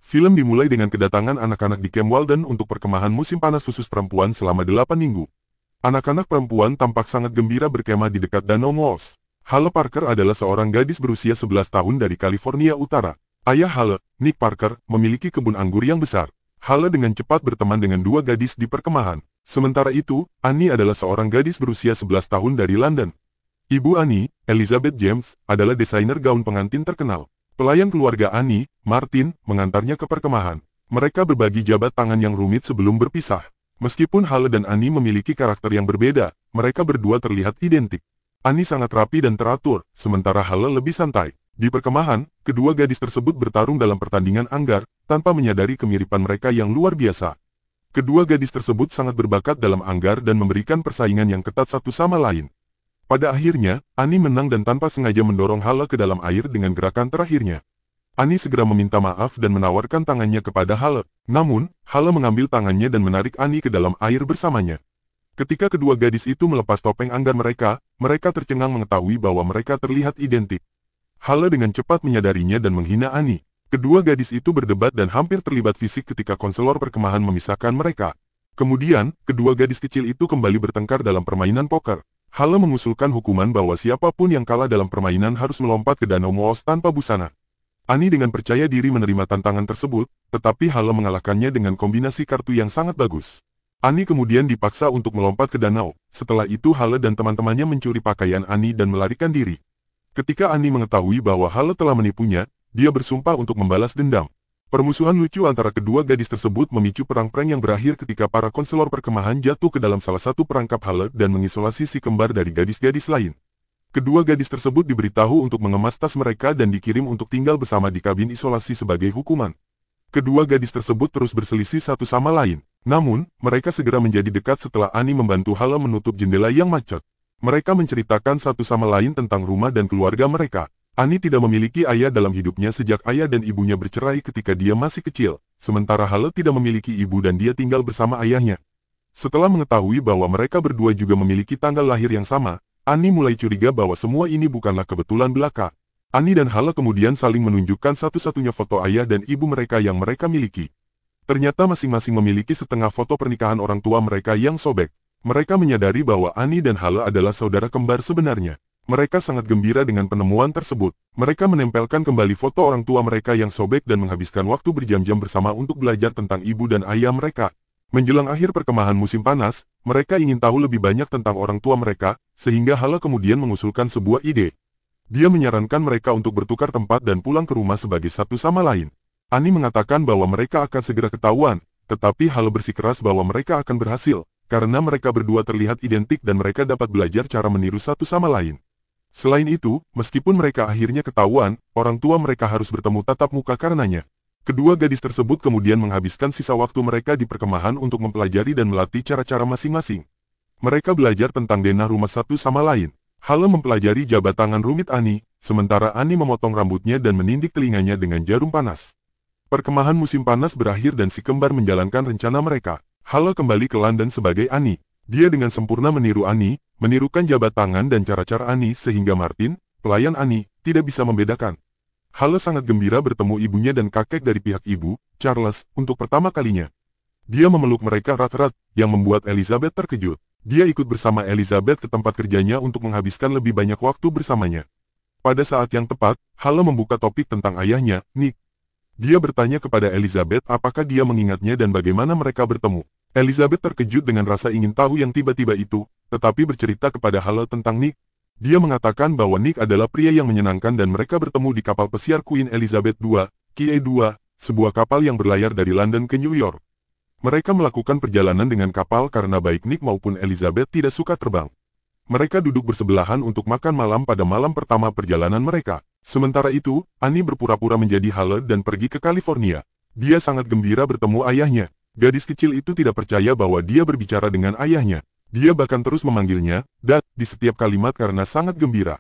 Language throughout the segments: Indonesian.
Film dimulai dengan kedatangan anak-anak di Camp Walden untuk perkemahan musim panas khusus perempuan selama 8 minggu. Anak-anak perempuan tampak sangat gembira berkemah di dekat Danau Moss. Halle Parker adalah seorang gadis berusia 11 tahun dari California Utara. Ayah Halle, Nick Parker, memiliki kebun anggur yang besar. Halle dengan cepat berteman dengan dua gadis di perkemahan. Sementara itu, Annie adalah seorang gadis berusia 11 tahun dari London. Ibu Annie, Elizabeth James, adalah desainer gaun pengantin terkenal. Pelayan keluarga Annie, Martin, mengantarnya ke perkemahan. Mereka berbagi jabat tangan yang rumit sebelum berpisah. Meskipun Halle dan Annie memiliki karakter yang berbeda, mereka berdua terlihat identik. Annie sangat rapi dan teratur, sementara Halle lebih santai. Di perkemahan, kedua gadis tersebut bertarung dalam pertandingan anggar, tanpa menyadari kemiripan mereka yang luar biasa. Kedua gadis tersebut sangat berbakat dalam anggar dan memberikan persaingan yang ketat satu sama lain. Pada akhirnya, Annie menang dan tanpa sengaja mendorong Halle ke dalam air dengan gerakan terakhirnya. Annie segera meminta maaf dan menawarkan tangannya kepada Halle. Namun, Halle mengambil tangannya dan menarik Annie ke dalam air bersamanya. Ketika kedua gadis itu melepas topeng anggar mereka, mereka tercengang mengetahui bahwa mereka terlihat identik. Halle dengan cepat menyadarinya dan menghina Annie. Kedua gadis itu berdebat dan hampir terlibat fisik ketika konselor perkemahan memisahkan mereka. Kemudian, kedua gadis kecil itu kembali bertengkar dalam permainan poker. Halle mengusulkan hukuman bahwa siapapun yang kalah dalam permainan harus melompat ke Danau Moss tanpa busana. Annie dengan percaya diri menerima tantangan tersebut, tetapi Halle mengalahkannya dengan kombinasi kartu yang sangat bagus. Annie kemudian dipaksa untuk melompat ke danau. Setelah itu Halle dan teman-temannya mencuri pakaian Annie dan melarikan diri. Ketika Annie mengetahui bahwa Halle telah menipunya, dia bersumpah untuk membalas dendam. Permusuhan lucu antara kedua gadis tersebut memicu perang prank yang berakhir ketika para konselor perkemahan jatuh ke dalam salah satu perangkap Halle dan mengisolasi si kembar dari gadis-gadis lain. Kedua gadis tersebut diberitahu untuk mengemas tas mereka dan dikirim untuk tinggal bersama di kabin isolasi sebagai hukuman. Kedua gadis tersebut terus berselisih satu sama lain. Namun, mereka segera menjadi dekat setelah Annie membantu Halle menutup jendela yang macet. Mereka menceritakan satu sama lain tentang rumah dan keluarga mereka. Annie tidak memiliki ayah dalam hidupnya sejak ayah dan ibunya bercerai ketika dia masih kecil, sementara Halle tidak memiliki ibu dan dia tinggal bersama ayahnya. Setelah mengetahui bahwa mereka berdua juga memiliki tanggal lahir yang sama, Annie mulai curiga bahwa semua ini bukanlah kebetulan belaka. Annie dan Halle kemudian saling menunjukkan satu-satunya foto ayah dan ibu mereka yang mereka miliki. Ternyata masing-masing memiliki setengah foto pernikahan orang tua mereka yang sobek. Mereka menyadari bahwa Annie dan Halle adalah saudara kembar sebenarnya. Mereka sangat gembira dengan penemuan tersebut. Mereka menempelkan kembali foto orang tua mereka yang sobek dan menghabiskan waktu berjam-jam bersama untuk belajar tentang ibu dan ayah mereka. Menjelang akhir perkemahan musim panas, mereka ingin tahu lebih banyak tentang orang tua mereka, sehingga Halle kemudian mengusulkan sebuah ide. Dia menyarankan mereka untuk bertukar tempat dan pulang ke rumah sebagai satu sama lain. Annie mengatakan bahwa mereka akan segera ketahuan, tetapi Halle bersikeras bahwa mereka akan berhasil, karena mereka berdua terlihat identik dan mereka dapat belajar cara meniru satu sama lain. Selain itu, meskipun mereka akhirnya ketahuan, orang tua mereka harus bertemu tatap muka karenanya. Kedua gadis tersebut kemudian menghabiskan sisa waktu mereka di perkemahan untuk mempelajari dan melatih cara-cara masing-masing. Mereka belajar tentang denah rumah satu sama lain. Halle mempelajari jabat tangan rumit Annie, sementara Annie memotong rambutnya dan menindik telinganya dengan jarum panas. Perkemahan musim panas berakhir dan si kembar menjalankan rencana mereka. Halle kembali ke London sebagai Annie. Dia dengan sempurna meniru Annie, menirukan jabat tangan dan cara-cara Annie sehingga Martin, pelayan Annie, tidak bisa membedakan. Halle sangat gembira bertemu ibunya dan kakek dari pihak ibu, Charles, untuk pertama kalinya. Dia memeluk mereka erat-erat, yang membuat Elizabeth terkejut. Dia ikut bersama Elizabeth ke tempat kerjanya untuk menghabiskan lebih banyak waktu bersamanya. Pada saat yang tepat, Halle membuka topik tentang ayahnya, Nick. Dia bertanya kepada Elizabeth apakah dia mengingatnya dan bagaimana mereka bertemu. Elizabeth terkejut dengan rasa ingin tahu yang tiba-tiba itu, tetapi bercerita kepada Halle tentang Nick. Dia mengatakan bahwa Nick adalah pria yang menyenangkan dan mereka bertemu di kapal pesiar Queen Elizabeth II, QE2, sebuah kapal yang berlayar dari London ke New York. Mereka melakukan perjalanan dengan kapal karena baik Nick maupun Elizabeth tidak suka terbang. Mereka duduk bersebelahan untuk makan malam pada malam pertama perjalanan mereka. Sementara itu, Annie berpura-pura menjadi Halle dan pergi ke California. Dia sangat gembira bertemu ayahnya. Gadis kecil itu tidak percaya bahwa dia berbicara dengan ayahnya. Dia bahkan terus memanggilnya, Dad, di setiap kalimat karena sangat gembira.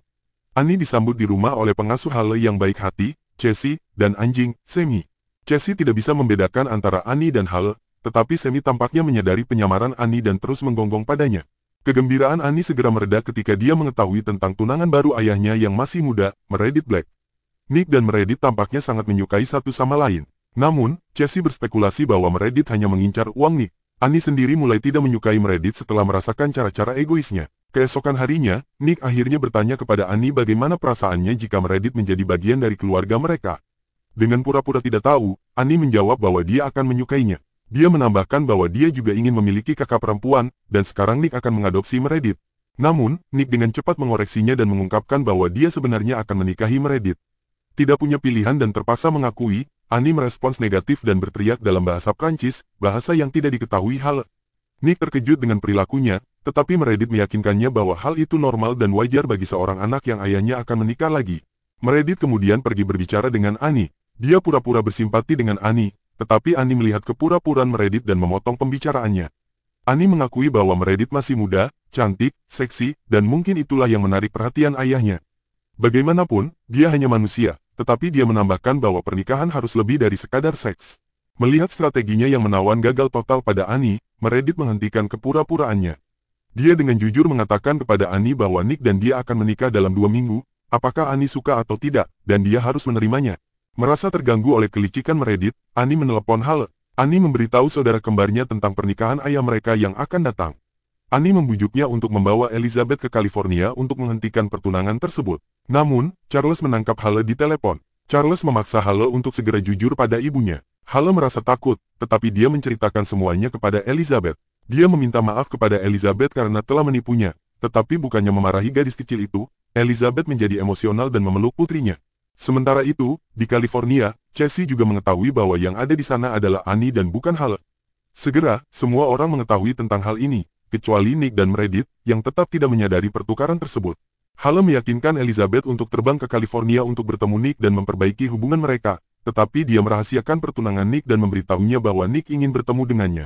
Annie disambut di rumah oleh pengasuh Halle yang baik hati, Casey, dan anjing, Sammy. Casey tidak bisa membedakan antara Annie dan Halle, tetapi Sammy tampaknya menyadari penyamaran Annie dan terus menggonggong padanya. Kegembiraan Annie segera mereda ketika dia mengetahui tentang tunangan baru ayahnya yang masih muda, Meredith Black. Nick dan Meredith tampaknya sangat menyukai satu sama lain. Namun, Casey berspekulasi bahwa Meredith hanya mengincar uang Nick. Annie sendiri mulai tidak menyukai Meredith setelah merasakan cara-cara egoisnya. Keesokan harinya, Nick akhirnya bertanya kepada Annie bagaimana perasaannya jika Meredith menjadi bagian dari keluarga mereka. Dengan pura-pura tidak tahu, Annie menjawab bahwa dia akan menyukainya. Dia menambahkan bahwa dia juga ingin memiliki kakak perempuan, dan sekarang Nick akan mengadopsi Meredith. Namun, Nick dengan cepat mengoreksinya dan mengungkapkan bahwa dia sebenarnya akan menikahi Meredith. Tidak punya pilihan dan terpaksa mengakui, Annie merespons negatif dan berteriak dalam bahasa Prancis, bahasa yang tidak diketahui Halle. Nick terkejut dengan perilakunya, tetapi Meredith meyakinkannya bahwa hal itu normal dan wajar bagi seorang anak yang ayahnya akan menikah lagi. Meredith kemudian pergi berbicara dengan Annie. Dia pura-pura bersimpati dengan Annie, tetapi Annie melihat kepura-puraan Meredith dan memotong pembicaraannya. Annie mengakui bahwa Meredith masih muda, cantik, seksi, dan mungkin itulah yang menarik perhatian ayahnya. Bagaimanapun, dia hanya manusia, tetapi dia menambahkan bahwa pernikahan harus lebih dari sekadar seks. Melihat strateginya yang menawan gagal total pada Annie, Meredith menghentikan kepura-puraannya. Dia dengan jujur mengatakan kepada Annie bahwa Nick dan dia akan menikah dalam 2 minggu, apakah Annie suka atau tidak, dan dia harus menerimanya. Merasa terganggu oleh kelicikan Meredith, Annie menelepon Halle. Annie memberitahu saudara kembarnya tentang pernikahan ayah mereka yang akan datang. Annie membujuknya untuk membawa Elizabeth ke California untuk menghentikan pertunangan tersebut. Namun, Charles menangkap Halle di telepon. Charles memaksa Halle untuk segera jujur pada ibunya. Halle merasa takut, tetapi dia menceritakan semuanya kepada Elizabeth. Dia meminta maaf kepada Elizabeth karena telah menipunya, tetapi bukannya memarahi gadis kecil itu, Elizabeth menjadi emosional dan memeluk putrinya. Sementara itu, di California, Casey juga mengetahui bahwa yang ada di sana adalah Annie dan bukan Halle. Segera, semua orang mengetahui tentang hal ini, kecuali Nick dan Meredith, yang tetap tidak menyadari pertukaran tersebut. Halle meyakinkan Elizabeth untuk terbang ke California untuk bertemu Nick dan memperbaiki hubungan mereka, tetapi dia merahasiakan pertunangan Nick dan memberitahunya bahwa Nick ingin bertemu dengannya.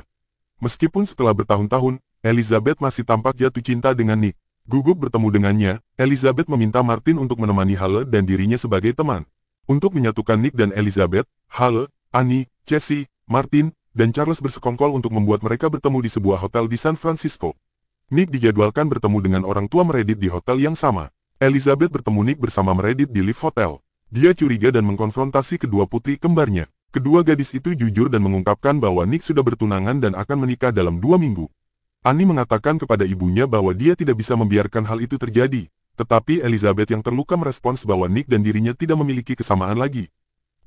Meskipun setelah bertahun-tahun, Elizabeth masih tampak jatuh cinta dengan Nick. Gugup bertemu dengannya, Elizabeth meminta Martin untuk menemani Halle dan dirinya sebagai teman. Untuk menyatukan Nick dan Elizabeth, Halle, Annie, Casey, Martin, dan Charles bersekongkol untuk membuat mereka bertemu di sebuah hotel di San Francisco. Nick dijadwalkan bertemu dengan orang tua Meredith di hotel yang sama. Elizabeth bertemu Nick bersama Meredith di lift hotel. Dia curiga dan mengkonfrontasi kedua putri kembarnya. Kedua gadis itu jujur dan mengungkapkan bahwa Nick sudah bertunangan dan akan menikah dalam 2 minggu. Annie mengatakan kepada ibunya bahwa dia tidak bisa membiarkan hal itu terjadi, tetapi Elizabeth yang terluka merespons bahwa Nick dan dirinya tidak memiliki kesamaan lagi.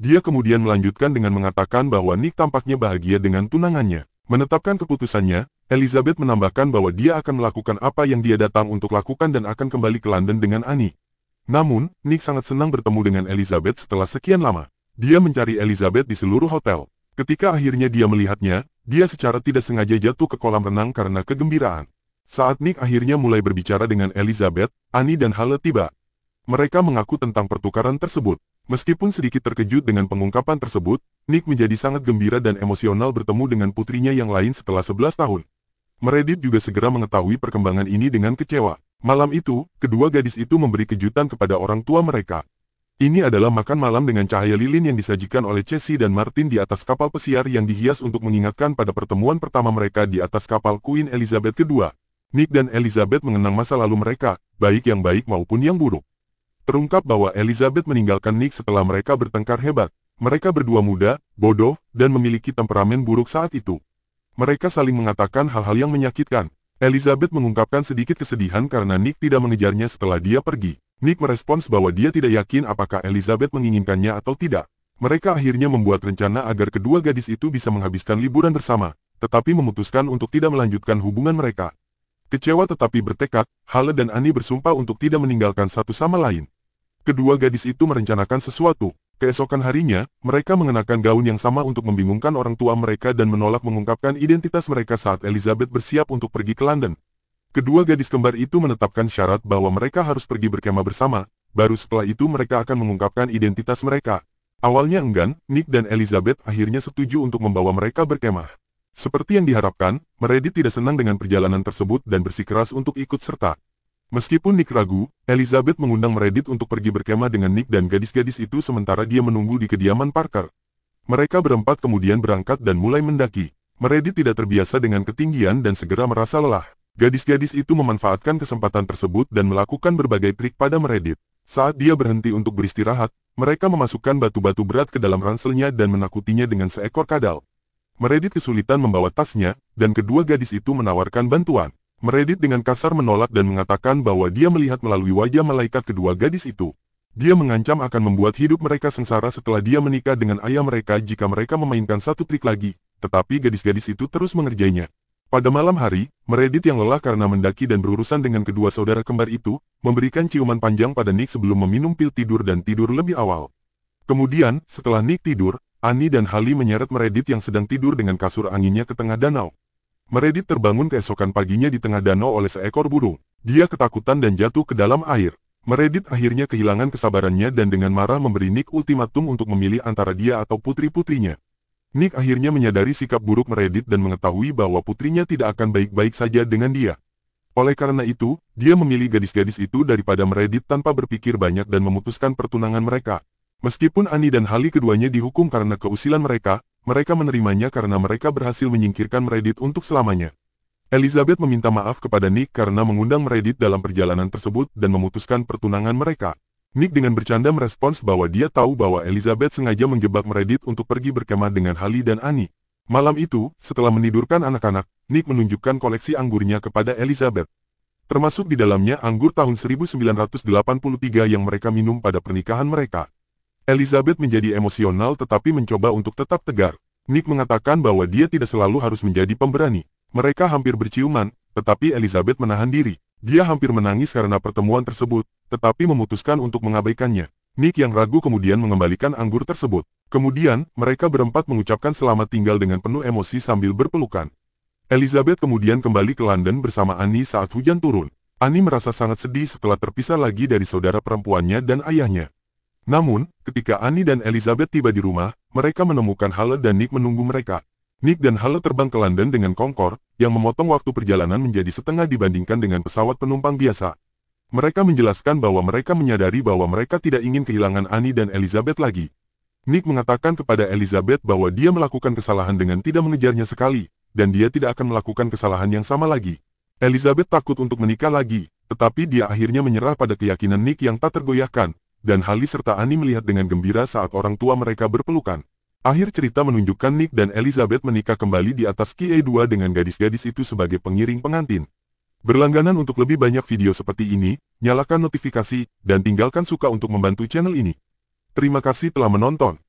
Dia kemudian melanjutkan dengan mengatakan bahwa Nick tampaknya bahagia dengan tunangannya. Menetapkan keputusannya, Elizabeth menambahkan bahwa dia akan melakukan apa yang dia datang untuk lakukan dan akan kembali ke London dengan Annie. Namun, Nick sangat senang bertemu dengan Elizabeth setelah sekian lama. Dia mencari Elizabeth di seluruh hotel. Ketika akhirnya dia melihatnya, dia secara tidak sengaja jatuh ke kolam renang karena kegembiraan. Saat Nick akhirnya mulai berbicara dengan Elizabeth, Annie dan Halle tiba. Mereka mengaku tentang pertukaran tersebut. Meskipun sedikit terkejut dengan pengungkapan tersebut, Nick menjadi sangat gembira dan emosional bertemu dengan putrinya yang lain setelah 11 tahun. Meredith juga segera mengetahui perkembangan ini dengan kecewa. Malam itu, kedua gadis itu memberi kejutan kepada orang tua mereka. Ini adalah makan malam dengan cahaya lilin yang disajikan oleh Casey dan Martin di atas kapal pesiar yang dihias untuk mengingatkan pada pertemuan pertama mereka di atas kapal Queen Elizabeth II. Nick dan Elizabeth mengenang masa lalu mereka, baik yang baik maupun yang buruk. Terungkap bahwa Elizabeth meninggalkan Nick setelah mereka bertengkar hebat. Mereka berdua muda, bodoh, dan memiliki temperamen buruk saat itu. Mereka saling mengatakan hal-hal yang menyakitkan. Elizabeth mengungkapkan sedikit kesedihan karena Nick tidak mengejarnya setelah dia pergi. Nick merespons bahwa dia tidak yakin apakah Elizabeth menginginkannya atau tidak. Mereka akhirnya membuat rencana agar kedua gadis itu bisa menghabiskan liburan bersama, tetapi memutuskan untuk tidak melanjutkan hubungan mereka. Kecewa tetapi bertekad, Halle dan Annie bersumpah untuk tidak meninggalkan satu sama lain. Kedua gadis itu merencanakan sesuatu. Keesokan harinya, mereka mengenakan gaun yang sama untuk membingungkan orang tua mereka dan menolak mengungkapkan identitas mereka saat Elizabeth bersiap untuk pergi ke London. Kedua gadis kembar itu menetapkan syarat bahwa mereka harus pergi berkemah bersama, baru setelah itu mereka akan mengungkapkan identitas mereka. Awalnya enggan, Nick dan Elizabeth akhirnya setuju untuk membawa mereka berkemah. Seperti yang diharapkan, Meredith tidak senang dengan perjalanan tersebut dan bersikeras untuk ikut serta. Meskipun Nick ragu, Elizabeth mengundang Meredith untuk pergi berkemah dengan Nick dan gadis-gadis itu sementara dia menunggu di kediaman Parker. Mereka berempat kemudian berangkat dan mulai mendaki. Meredith tidak terbiasa dengan ketinggian dan segera merasa lelah. Gadis-gadis itu memanfaatkan kesempatan tersebut dan melakukan berbagai trik pada Meredith. Saat dia berhenti untuk beristirahat, Mereka memasukkan batu-batu berat ke dalam ranselnya dan menakutinya dengan seekor kadal. Meredith kesulitan membawa tasnya, dan kedua gadis itu menawarkan bantuan. Meredith dengan kasar menolak dan mengatakan bahwa dia melihat melalui wajah malaikat kedua gadis itu. Dia mengancam akan membuat hidup mereka sengsara setelah dia menikah dengan ayah mereka jika mereka memainkan satu trik lagi, tetapi gadis-gadis itu terus mengerjainya. Pada malam hari, Meredith yang lelah karena mendaki dan berurusan dengan kedua saudara kembar itu, memberikan ciuman panjang pada Nick sebelum meminum pil tidur dan tidur lebih awal. Kemudian, setelah Nick tidur, Annie dan Hallie menyeret Meredith yang sedang tidur dengan kasur anginnya ke tengah danau. Meredith terbangun keesokan paginya di tengah danau oleh seekor burung. Dia ketakutan dan jatuh ke dalam air. Meredith akhirnya kehilangan kesabarannya dan dengan marah memberi Nick ultimatum untuk memilih antara dia atau putri-putrinya. Nick akhirnya menyadari sikap buruk Meredith dan mengetahui bahwa putrinya tidak akan baik-baik saja dengan dia. Oleh karena itu, dia memilih gadis-gadis itu daripada Meredith tanpa berpikir banyak dan memutuskan pertunangan mereka. Meskipun Annie dan Hallie keduanya dihukum karena keusilan mereka, mereka menerimanya karena mereka berhasil menyingkirkan Meredith untuk selamanya. Elizabeth meminta maaf kepada Nick karena mengundang Meredith dalam perjalanan tersebut dan memutuskan pertunangan mereka. Nick dengan bercanda merespons bahwa dia tahu bahwa Elizabeth sengaja menjebak Meredith untuk pergi berkemah dengan Hallie dan Annie. Malam itu, setelah menidurkan anak-anak, Nick menunjukkan koleksi anggurnya kepada Elizabeth. Termasuk di dalamnya anggur tahun 1983 yang mereka minum pada pernikahan mereka. Elizabeth menjadi emosional tetapi mencoba untuk tetap tegar. Nick mengatakan bahwa dia tidak selalu harus menjadi pemberani. Mereka hampir berciuman, tetapi Elizabeth menahan diri. Dia hampir menangis karena pertemuan tersebut, tetapi memutuskan untuk mengabaikannya. Nick yang ragu kemudian mengembalikan anggur tersebut. Kemudian, mereka berempat mengucapkan selamat tinggal dengan penuh emosi sambil berpelukan. Elizabeth kemudian kembali ke London bersama Annie saat hujan turun. Annie merasa sangat sedih setelah terpisah lagi dari saudara perempuannya dan ayahnya. Namun, ketika Annie dan Elizabeth tiba di rumah, mereka menemukan Halle dan Nick menunggu mereka. Nick dan Halle terbang ke London dengan Concorde, yang memotong waktu perjalanan menjadi setengah dibandingkan dengan pesawat penumpang biasa. Mereka menjelaskan bahwa mereka menyadari bahwa mereka tidak ingin kehilangan Annie dan Elizabeth lagi. Nick mengatakan kepada Elizabeth bahwa dia melakukan kesalahan dengan tidak mengejarnya sekali, dan dia tidak akan melakukan kesalahan yang sama lagi. Elizabeth takut untuk menikah lagi, tetapi dia akhirnya menyerah pada keyakinan Nick yang tak tergoyahkan, dan Hallie serta Annie melihat dengan gembira saat orang tua mereka berpelukan. Akhir cerita menunjukkan Nick dan Elizabeth menikah kembali di atas QE2 dengan gadis-gadis itu sebagai pengiring pengantin. Berlangganan untuk lebih banyak video seperti ini, nyalakan notifikasi, dan tinggalkan suka untuk membantu channel ini. Terima kasih telah menonton.